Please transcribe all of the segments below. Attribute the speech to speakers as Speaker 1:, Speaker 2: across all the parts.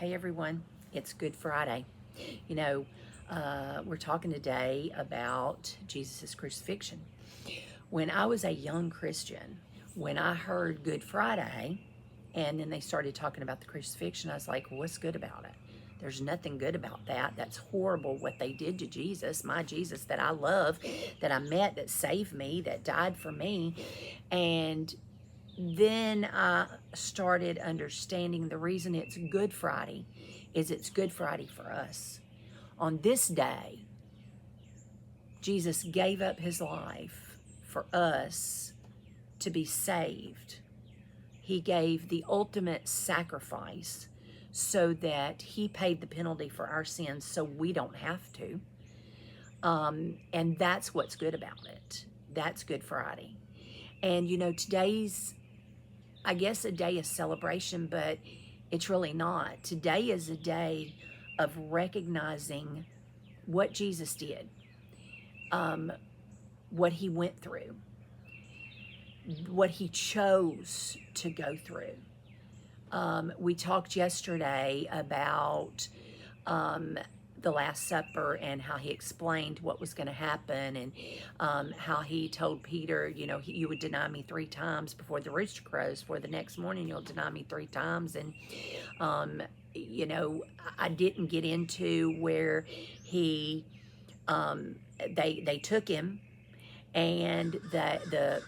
Speaker 1: Hey everyone, it's Good Friday. You know, we're talking today about Jesus' crucifixion. When I was a young Christian, when I heard Good Friday and then they started talking about the crucifixion, I was like, what's good about it? There's nothing good about that. That's horrible what they did to Jesus, my Jesus that I love, that I met, that saved me, that died for me. And then I started understanding the reason it's Good Friday is it's Good Friday for us. On this day, Jesus gave up his life for us to be saved. He gave the ultimate sacrifice so that he paid the penalty for our sins so we don't have to. And that's what's good about it. That's Good Friday. And today's, I guess, a day of celebration, but it's really not. Today is a day of recognizing what Jesus did, what he went through, what he chose to go through. We talked yesterday about the Last Supper and how he explained what was going to happen, and how he told Peter, you would deny me 3 times before the rooster crows, for the next morning you'll deny me 3 times. And I didn't get into where he they took him, and the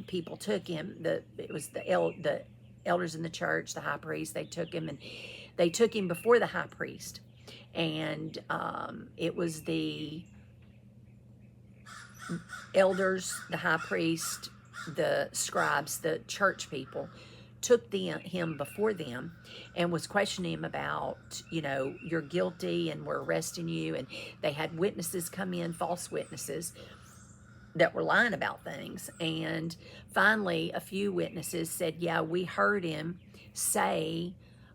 Speaker 1: people took him. It was the elders in the church, the high priest. They took him, and they took him before the high priest, and it was the elders, the high priest, the scribes, the church people took him before them and was questioning him about, you're guilty and we're arresting you. And they had witnesses come in, false witnesses that were lying about things. And finally, a few witnesses said, yeah, we heard him say,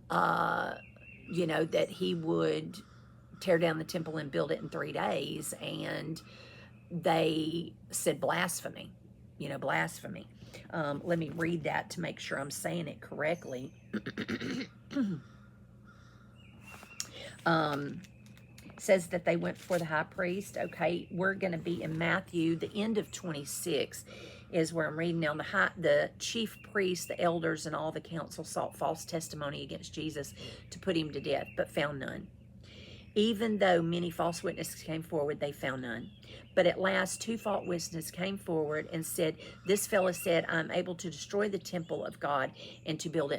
Speaker 1: that he would tear down the temple and build it in 3 days. And they said blasphemy, blasphemy. Let me read that to make sure I'm saying it correctly. Says that they went before the high priest. Okay, we're going to be in Matthew, the end of 26 is where I'm reading now. The chief priests, the elders, and all the council sought false testimony against Jesus to put him to death, but found none. Even though many false witnesses came forward, they found none. But at last 2 false witnesses came forward and said, this fellow said, I'm able to destroy the temple of God and to build it